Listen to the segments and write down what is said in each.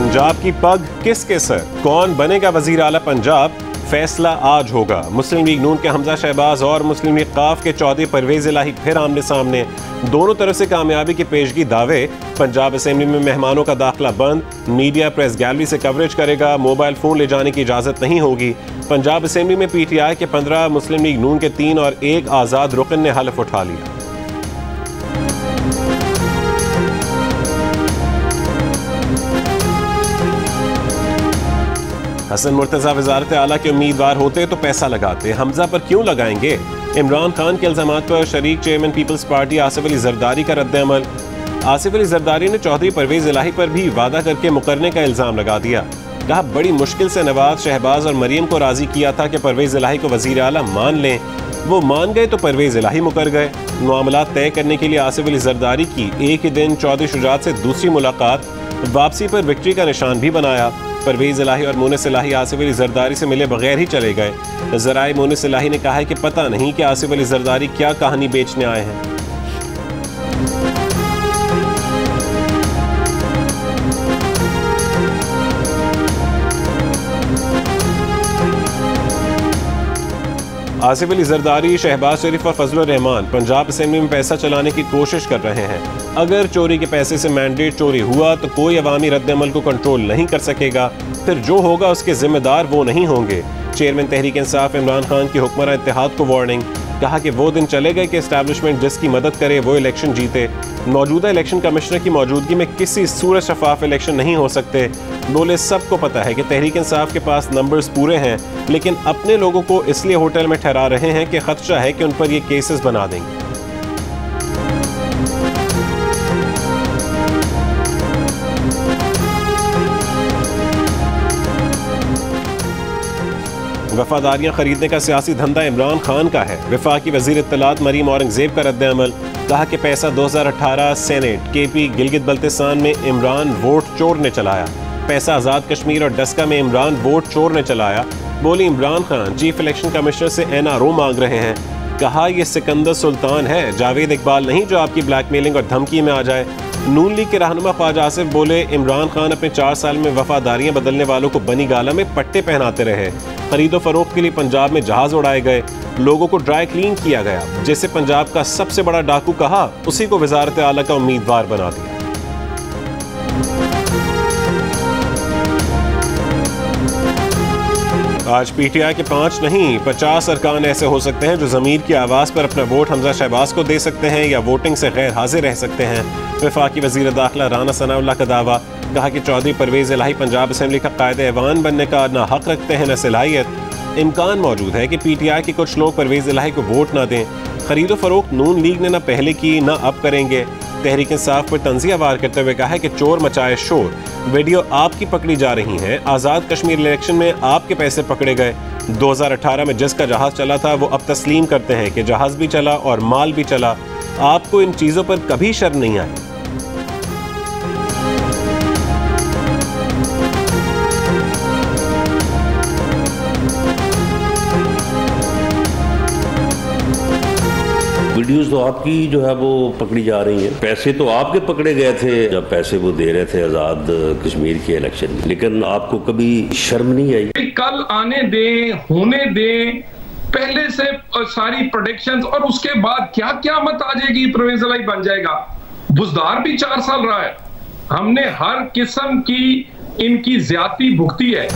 पंजाब की पग किसके सर, कौन बनेगा वजीर आला पंजाब, फैसला आज होगा। मुस्लिम लीग नून के हमजा शहबाज और मुस्लिम लीग काफ के चौधरी परवेज इलाही फिर आमने सामने, दोनों तरफ से कामयाबी की पेशगी दावे। पंजाब असेंबली में मेहमानों का दाखिला बंद, मीडिया प्रेस गैलरी से कवरेज करेगा, मोबाइल फोन ले जाने की इजाजत नहीं होगी। पंजाब असेंबली में PTI के 15, मुस्लिम लीग नून के 3 और 1 आजाद रुकन ने हलफ उठा लिया। हसन मुर्तजा वजारत आला के उम्मीदवार होते तो पैसा लगाते, हमजा पर क्यों लगाएंगे। इमरान खान के इल्जामात पर शरीक chairman people's party Asif Ali Zardari का रद्द-ए-अमल। आसिफ अली जरदारी ने चौधरी परवेज इलाही पर भी वादा करके मुकरने का इल्जाम लगा दिया। कहा बड़ी मुश्किल से नवाज, शहबाज और मरियम को राजी किया था कि परवेज इलाही को वजीर आला मान लें। वो मान गए तो परवेज इलाही मुकर गए। मामलात तय करने के लिए आसिफ अली जरदारी की एक ही दिन चौधरी शुजात से दूसरी मुलाकात, वापसी पर विक्ट्री का निशान भी बनाया। परवेज इलाही और मोनिस इलाही आसिफ अली जरदारी से मिले बगैर ही चले गए। ज़राए मोनिस इलाही ने कहा है कि पता नहीं कि आसिफ अली जरदारी क्या कहानी बेचने आए हैं। आसिफ अली जरदारी, शहबाज शरीफ और फजलुर रहमान पंजाब असेंबली में पैसा चलाने की कोशिश कर रहे हैं। अगर चोरी के पैसे से मैंडेट चोरी हुआ तो कोई अवामी रद्द-ए-अमल को कंट्रोल नहीं कर सकेगा, फिर जो होगा उसके जिम्मेदार वो नहीं होंगे। चेयरमैन तहरीक इंसाफ इमरान खान की हुक्मरान इत्तेहाद को वार्निंग, कहा कि वो दिन चले गए कि एस्टैब्लिशमेंट जिसकी मदद करे वो इलेक्शन जीते। मौजूदा इलेक्शन कमिश्नर की मौजूदगी में किसी सूरत शफाफ इलेक्शन नहीं हो सकते। बोले सबको पता है कि तहरीक इंसाफ के पास नंबर्स पूरे हैं, लेकिन अपने लोगों को इसलिए होटल में ठहरा रहे हैं कि खदशा है कि उन पर ये केसेस बना देंगे। वफादारियां खरीदने का सियासी धंधा इमरान खान का है। वफाकी वजीर इत्तलात मरीम औरंगजेब का रद्द-ए-अमल, कहा कि पैसा 2018 सेनेट KP गिलगित बल्तिस्तान में इमरान वोट चोर ने चलाया, पैसा आज़ाद कश्मीर और डस्का में इमरान वोट चोर ने चलाया। बोली Imran Khan chief election commissioner से NRO मांग रहे हैं। कहा यह सिकंदर सुल्तान है, जावेद इकबाल नहीं जो आपकी ब्लैकमेलिंग और धमकी में आ जाए। नून लीग के रहनुमा ख्वाजा आसिफ बोले इमरान खान अपने 4 साल में वफादारियां बदलने वालों को बनी गाला में पट्टे पहनाते रहे। खरीदो फरोख्त के लिए पंजाब में जहाज उड़ाए गए, लोगों को ड्राई क्लीन किया गया। जिसे पंजाब का सबसे बड़ा डाकू कहा, उसी को वजारत आला का उम्मीदवार बना दिया। आज PTI के 5 नहीं 50 अरकान ऐसे हो सकते हैं जो ज़मीर की आवाज़ पर अपना वोट हमजा शहबाज को दे सकते हैं या वोटिंग से गैर हाजिर रह सकते हैं। वफाकी वज़ीर दाखिला राना सनाउल्लाह का दावा, कहा कि चौधरी परवेज इलाही पंजाब असेंबली का कायदे ऐवान बनने का ना हक रखते हैं न सलाहियत। इम्कान मौजूद है कि PTI के कुछ लोग परवेज इलाही को वोट ना दें। खरीदो फरोख्त नून लीग ने ना पहले की ना अब करेंगे। तहरीक इंसाफ पर तंजिया वार करते हुए कहा है कि चोर मचाए शोर, वीडियो आपकी पकड़ी जा रही हैं। आज़ाद कश्मीर इलेक्शन में आपके पैसे पकड़े गए। 2018 में जिसका जहाज चला था वो अब तस्लीम करते हैं कि जहाज भी चला और माल भी चला। आपको इन चीज़ों पर कभी शर्म नहीं आई। वीडियोस तो आपकी जो है वो पकड़ी जा रही है। पैसे तो आपके पकड़े गए थे जब पैसे वो दे रहे थे आज़ाद कश्मीर के इलेक्शन में, लेकिन आपको कभी शर्म नहीं आई। कल आने दें, होने दें, पहले से सारी प्रोडिक्शंस और उसके बाद क्या क्या मत आ जाएगी, परवेज इलाही बन जाएगा। बुजदार भी 4 साल रहा है, हमने हर किस्म की इनकी ज्यादती भुगती है।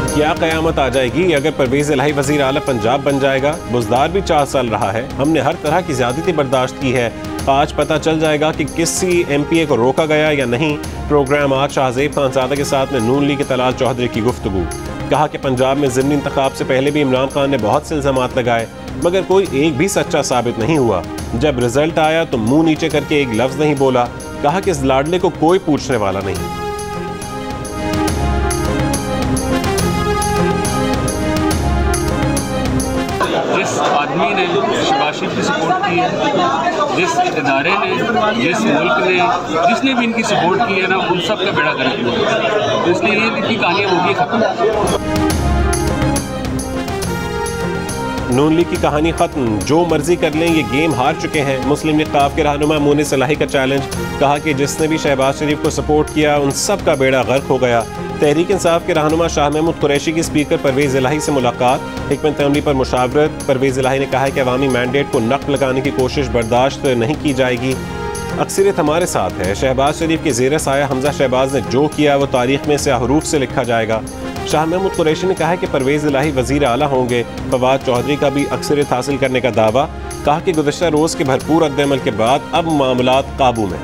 क्या कयामत आ जाएगी अगर परवेज इलाही वजीर आला पंजाब बन जाएगा। बुजदार भी 4 साल रहा है, हमने हर तरह की ज्यादती बर्दाश्त की है। आज पता चल जाएगा कि किसी MPA को रोका गया या नहीं। प्रोग्राम आज शाहजेब खानजादा के साथ में नून लीग के तलाल चौधरी की गुफ्तगू, कहा कि पंजाब में ज़िमनी इंतखाब से पहले भी इमरान खान ने बहुत से इल्जामात लगाए मगर कोई एक भी सच्चा साबित नहीं हुआ। जब रिजल्ट आया तो मुंह नीचे करके एक लफ्ज नहीं बोला। कहा कि इस लाडले को कोई पूछने वाला नहीं। जिस आदमी ने शहबाज शरीफ की सपोर्ट की है, जिस इदारे ने, जिस मुल्क ने, जिसने भी इनकी सपोर्ट की है ना, उन सब का बेड़ा गर्क हुआ। तो इसलिए ये इनकी कहानियाँ होगी खत्म। नून लीग की कहानी खत्म, जो मर्जी कर लें, ये गेम हार चुके हैं। मुस्लिम लीग काफ के रहनुमा मोनी सलाही का चैलेंज, कहा कि जिसने भी शहबाज शरीफ को सपोर्ट किया उन सब का बेड़ा गर्क हो गया। तहरीक इंसाफ के रहनुमा शाह महमूद कुरैशी की स्पीकर परवेज इलाही से मुलाकात, हिकमत अमली पर मुशावरत। परवेज इलाही ने कहा है कि अवामी मैंडेट को नक़्ल लगाने की कोशिश बर्दाश्त नहीं की जाएगी। अक्सरियत हमारे साथ है। शहबाज शरीफ के ज़ेर साया हमजा शहबाज ने जो किया वो तारीख में स्याह हरूफ से लिखा जाएगा। शाह महमूद कुरैशी ने कहा है कि परवेज इलाही वज़ीर आला होंगे। फवाद चौधरी का भी अक्सरियत हासिल करने का दावा, कहा कि गुज़श्ता रोज़ के भरपूर रद्द-ए-अमल के बाद अब मामलात काबू में।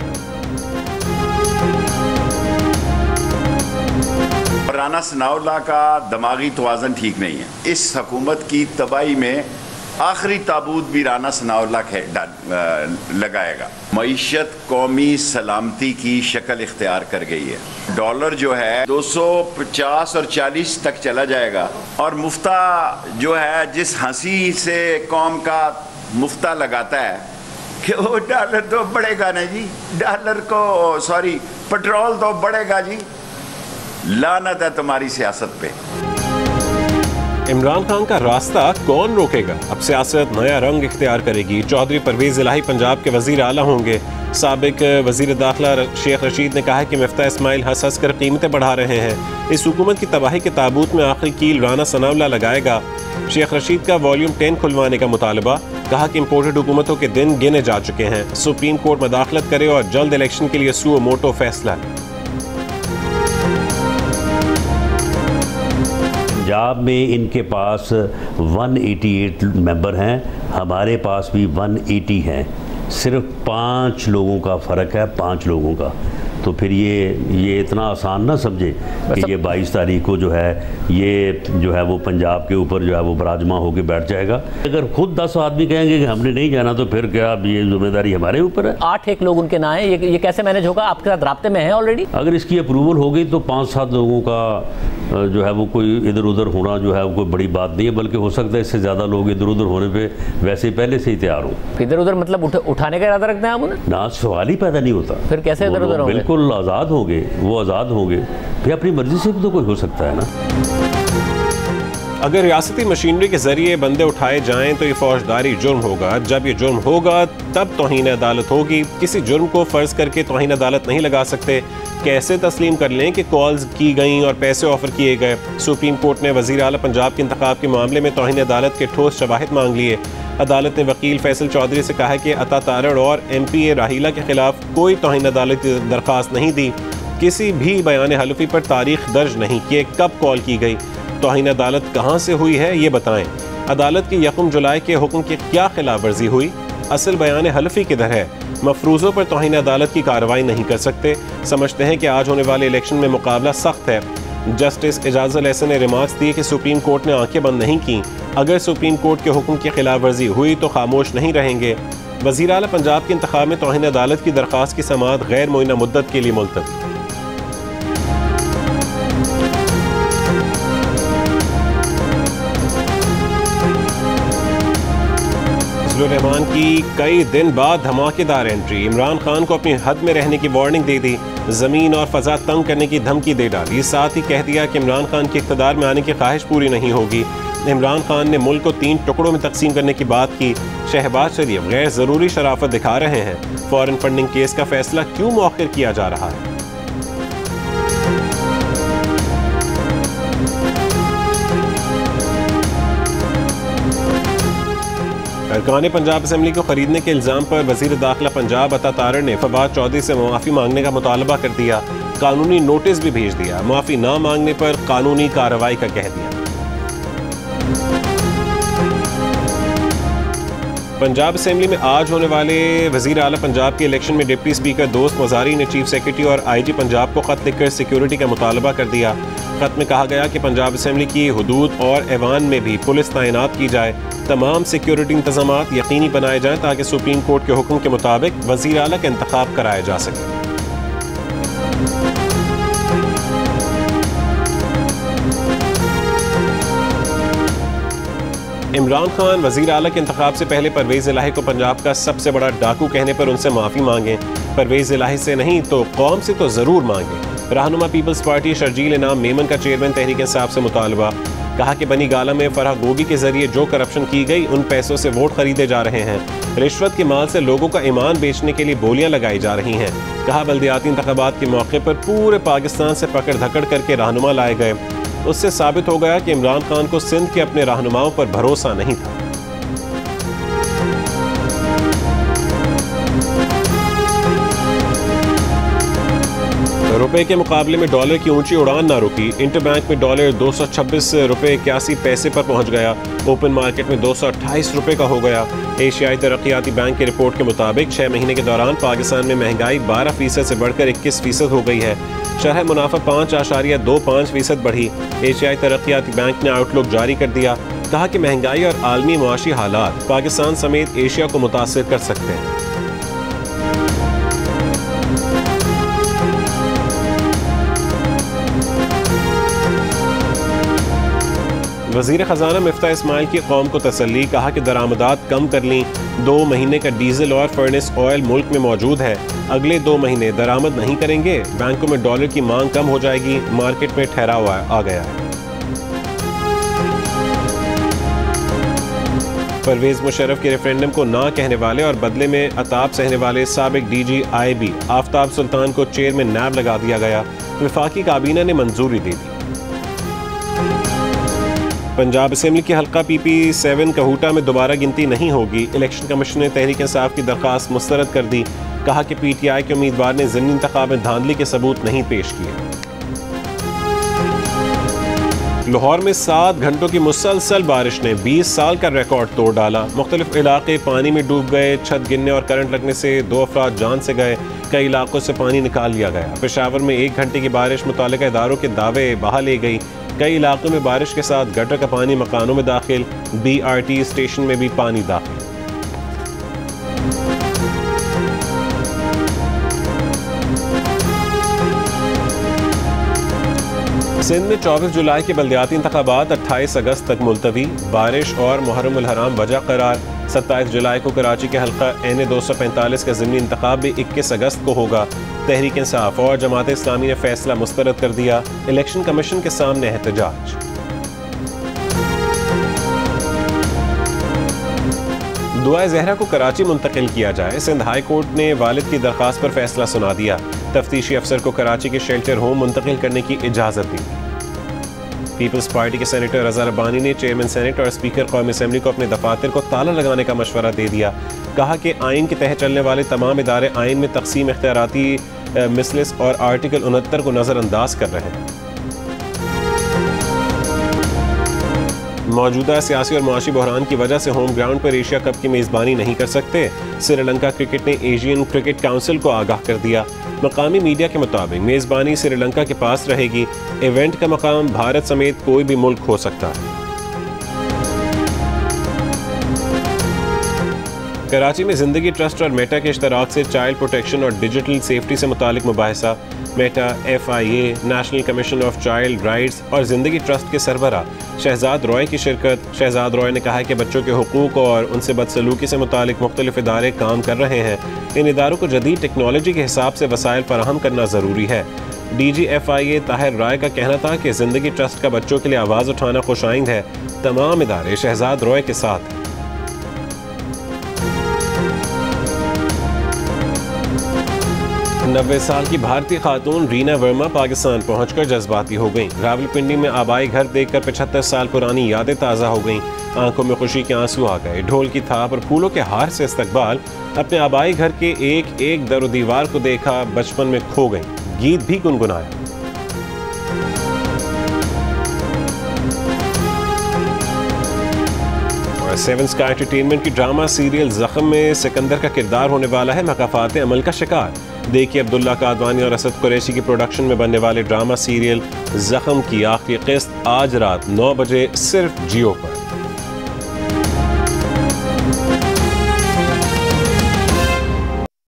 राना सनाउल्लाह का दिमागी तवाज़न ठीक नहीं है। इस हुकूमत की तबाही में आखिरी ताबूत भी राना सनाउल्लाह लगाएगा। मईशत कौमी सलामती की शक्ल इख्तियार कर गई है। डॉलर जो है 250 और 40 तक चला जाएगा, और मुफ्ता जो है जिस हंसी से कौम का मुफ्ता लगाता है कि वो डॉलर तो बढ़ेगा ना जी, पेट्रोल तो बढ़ेगा जी। लानत है तुम्हारी सियासत पे। इमरान खान का रास्ता कौन रोकेगा? अब सियासत नया रंग इख्तियार करेगी। चौधरी परवेज इलाही पंजाब के वजीर आला होंगे। साबिक वजीर दाखिला शेख रशीद ने कहा है कि मिफ्ता इस्माइल हंस हंस कर कीमतें बढ़ा रहे हैं। इस हुकूमत की तबाही के ताबूत में आखिरी कील राना सनाउल्लाह लगाएगा। शेख रशीद का वॉल्यूम 10 खुलवाने का मुतालबा, कहा कि इम्पोर्टेड हुकूमतों के दिन गिने जा चुके हैं। सुप्रीम कोर्ट मदाखलत करे और जल्द इलेक्शन के लिए सुओ मोटो फैसला। पंजाब में इनके पास 188 मेंबर हैं, हमारे पास भी 180 हैं। सिर्फ 5 लोगों का फ़र्क है, 5 लोगों का। तो फिर ये इतना आसान ना समझे कि ये 22 तारीख को जो है वो पंजाब के ऊपर जो है वो बराजमा होकर बैठ जाएगा। अगर खुद 10 आदमी कहेंगे कि हमने नहीं जाना तो फिर क्या अब ये जिम्मेदारी हमारे ऊपर है। 8 लोग उनके ना है, ये कैसे मैनेज होगा? आपके साथ राब्ते में है ऑलरेडी? अगर इसकी अप्रूवल हो गई तो 5-7 लोगों का जो है वो कोई इधर उधर होना जो है वो कोई बड़ी बात नहीं है, बल्कि हो सकता है इससे ज़्यादा लोग इधर उधर होने पे वैसे ही पहले से ही तैयार हो। इधर उधर मतलब उठाने का इरादा रखते हैं आप उन्हें? ना, सवाल ही पैदा नहीं होता। फिर कैसे इधर उधर होंगे? बिल्कुल आज़ाद होंगे, वो आज़ाद होंगे, फिर अपनी मर्जी से भी तो कोई हो सकता है ना। अगर रियासती मशीनरी के जरिए बंदे उठाए जाएं तो ये फौजदारी जुर्म होगा। जब ये जुर्म होगा तब तौहीन अदालत होगी। किसी जुर्म को फ़र्ज करके तौहीन अदालत नहीं लगा सकते। कैसे तस्लीम कर लें कि कॉल्स की गईं और पैसे ऑफर किए गए? सुप्रीम कोर्ट ने वज़ीर आला पंजाब के इंतखाब के मामले में तौहीन अदालत के ठोस शवाहिद मांग लिए। अदालत ने वकील फैसल चौधरी से कहा है कि अता तारड़ और MPA राहीला के खिलाफ कोई तौहीन अदालत की दरख्वास्त नहीं दी। किसी भी बयान हलफी पर तारीख दर्ज नहीं किए, कब कॉल की गई, तौहीन अदालत कहाँ से हुई है ये बताएं। अदालत की 1 जुलाई के हुक्म की क्या खिलाफ वर्जी हुई? असल बयान हलफी किधर है? मफरूज़ों पर तौहीन अदालत की कार्रवाई नहीं कर सकते। समझते हैं कि आज होने वाले इलेक्शन में मुकाबला सख्त है। जस्टिस एजाजुल एहसन ने रिमार्क्स दिए कि सुप्रीम कोर्ट ने आंखें बंद नहीं की। अगर सुप्रीम कोर्ट के हुक्म की खिलाफ वर्जी हुई तो खामोश नहीं रहेंगे। वज़ीर आला पंजाब के इंतखाब में तौहीन अदालत की दरख्वास्त की समाअत गैर मुअय्यना मुद्दत के लिए मुलतवी। रहमान की कई दिन बाद धमाकेदार एंट्री। इमरान खान को अपनी हद में रहने की वार्निंग दे दी, जमीन और फजा तंग करने की धमकी दे डाली। साथ ही कह दिया कि इमरान खान के इख्तिदार में आने की ख्वाहिश पूरी नहीं होगी। इमरान खान ने मुल्क को 3 टुकड़ों में तकसीम करने की बात की। शहबाज शरीफ गैर ज़रूरी शराफत दिखा रहे हैं। फॉरेन फंडिंग केस का फैसला क्यों मौखिर किया जा रहा है? अरकान पंजाब असम्बली को खरीदने के इल्ज़ाम पर वज़ीर दाखिला पंजाब अता तारड़ ने फवाद चौधरी से माफ़ी मांगने का मुतालबा कर दिया। कानूनी नोटिस भी भेज दिया। माफ़ी ना मांगने पर कानूनी कार्रवाई का कह दिया। पंजाब असम्बली में आज होने वाले वज़ीर आला पंजाब के इलेक्शन में डिप्टी स्पीकर दोस्त मज़ारी ने चीफ सेक्रेटरी और IG पंजाब को ख़त लिखकर सिक्योरिटी का मुतालबा कर दिया। ख़त में कहा गया कि पंजाब असम्बली की हुदूद और ऐवान में भी पुलिस तैनात की जाए। तमाम सिक्योरिटी इंतजामात यकीनी बनाए जाएं ताकि सुप्रीम कोर्ट के हुक्म के मुताबिक वज़ीर आला का इंतखाब कराया जा सके। इमरान खान वज़ीर आला के इंतखाब से पहले परवेज इलाही को पंजाब का सबसे बड़ा डाकू कहने पर उनसे माफ़ी मांगे। परवेज इलाही से नहीं तो कौम से तो ज़रूर मांगे। रहनुमा पीपल्स पार्टी शर्जील इनाम मेमन का चेयरमैन तहरीक इंसाफ से मुतालबा। कहा कि बनी गाला में फराह गोगी के जरिए जो करप्शन की गई उन पैसों से वोट खरीदे जा रहे हैं। रिश्वत के माल से लोगों का ईमान बेचने के लिए बोलियां लगाई जा रही हैं। कहा बल्दियाती इंतखाबात के मौके पर पूरे पाकिस्तान से पकड़ धकड़ करके रहनुमा लाए गए। उससे साबित हो गया कि इमरान खान को सिंध के अपने रहनुमाओं पर भरोसा नहीं था। रुपए के मुकाबले में डॉलर की ऊंची उड़ान ना रुकी। इंटरबैंक में डॉलर 226 रुपए 81 पैसे पर पहुंच गया। ओपन मार्केट में 228 रुपए का हो गया। एशियाई तरक्याती बैंक की रिपोर्ट के मुताबिक 6 महीने के दौरान पाकिस्तान में महंगाई 12% से बढ़कर 21% हो गई है। शरह मुनाफा 5.25% बढ़ी। एशियाई तरक्याती बैंक ने आउटलुक जारी कर दिया। कहा कि महंगाई और आलमी मुआशी हालात पाकिस्तान समेत एशिया को मुतासिर कर सकते हैं। वज़ीर ख़जाना मिफ्ता इस्माइल की कौम को तसल्ली। कहा कि दरामदात कम कर लीं। 2 महीने का डीजल और फर्नेस ऑयल मुल्क में मौजूद है। अगले 2 महीने दरामद नहीं करेंगे, बैंकों में डॉलर की मांग कम हो जाएगी। मार्केट में ठहराव आ गया है। परवेज मुशर्रफ के रेफरेंडम को ना कहने वाले और बदले में अताब सहने वाले साबिक DG IB आफ्ताब सुल्तान को चेयरमैन नैब लगा दिया गया। वफाकी काबीना ने मंजूरी दे दी। पंजाब असेंबली की हल्का PP7 कहूटा में दोबारा गिनती नहीं होगी। इलेक्शन कमीशन ने तहरीक इंसाफ की दरख्वास्त मुस्तरद कर दी। कहा कि PTI के उम्मीदवार ने ज़िमनी इंतखाब में धांधली के सबूत नहीं पेश किए। लाहौर में 7 घंटों की मुसलसल बारिश ने 20 साल का रिकॉर्ड तोड़ डाला। मुख्तलिफ इलाके पानी में डूब गए। छत गिरने और करंट लगने से 2 अफराद जान से गए। कई इलाकों से पानी निकाल लिया गया। पेशावर में 1 घंटे की बारिश मुतालिका इदारों के दावे बहा ले गई। कई इलाकों में बारिश के साथ गटर का पानी मकानों में दाखिल। BRT स्टेशन में भी पानी दाखिल। सिंध में 24 जुलाई के बल्दियाती इंतखाबात 28 अगस्त तक मुलतवी। बारिश और मुहर्रम उल हराम वजह करार। 27 जुलाई को कराची के हल्का NA 245 का ज़िमनी इंतखाब भी 21 अगस्त को होगा। तहरीक इंसाफ और जमात इस्लामी ने फैसला मुस्तरद कर दिया। इलेक्शन कमीशन के सामने एहतजाज। दुआ जहरा को कराची मुंतकिल किया जाए। सिंध हाई कोर्ट ने वालिद की दरख्वास्त पर फैसला सुना दिया। तफ्तीशी अफसर को कराची के शेल्टर होम मुंतकिल करने की इजाज़त दी। पीपल्स पार्टी के सेनेटर रज़ा रब्बानी ने चेयरमैन सेनेट और स्पीकर कौमी असेंबली को अपने दफातर को ताला लगाने का मशवरा दे दिया। कहा कि आइन के तहत चलने वाले तमाम इदारे आइन में तकसीम इख्तियाराती मिसलिस और आर्टिकल 69 को नज़रअंदाज कर रहे हैं। मौजूदा सियासी और मुआशी बहरान की वजह से होम ग्राउंड पर एशिया कप की मेज़बानी नहीं कर सकते। श्रीलंका क्रिकेट ने एशियन क्रिकेट काउंसिल को आगाह कर दिया। मकामी मीडिया के मुताबिक मेज़बानी श्रीलंका के पास रहेगी। इवेंट का मकाम भारत समेत कोई भी मुल्क हो सकता है। कराची में जिंदगी ट्रस्ट और मेटा के इश्तराक से चाइल्ड प्रोटेक्शन और डिजिटल सेफ्टी से मुतालिक मुबाहिसा। Meta, FIA, National Commission of Child Rights और जिंदगी ट्रस्ट के सरबरा शहजाद रॉय की शिरकत। शहजाद रॉय ने कहा कि बच्चों के हुकूक और उनसे बदसलूकी से मुतालिक मुख्तलिफ इदारे काम कर रहे हैं। इन इदारों को जदीद टेक्नोलॉजी के हिसाब से वसाइल फराहम करना ज़रूरी है। DG FIA ताहिर राय का कहना था कि जिंदगी ट्रस्ट का बच्चों के लिए आवाज़ उठाना खुशाइंद है। तमाम इदारे शहजाद रॉय के साथ हैं। 90 साल की भारतीय खातून रीना वर्मा पाकिस्तान पहुंचकर जज्बाती हो गईं। रावलपिंडी में आबाई घर देखकर 75 साल पुरानी यादें ताज़ा हो गईं। आंखों में खुशी के आंसू आ गए। ढोल की थाप और फूलों के हार से इस्तकबाल। अपने आबाई घर के एक एक दर दीवार को देखा, बचपन में खो गईं। गीत भी गुनगुनाया। और 7 स्काई एंटरटेनमेंट की ड्रामा सीरियल ज़ख्म में सिकंदर का किरदार होने वाला है मकाफात अमल का शिकार। देखिए अब्दुल्ला कादवानी और असद कुरैशी की प्रोडक्शन में बनने वाले ड्रामा सीरियल ज़ख्म की आखिरी किस्त आज रात 9 बजे सिर्फ जियो पर।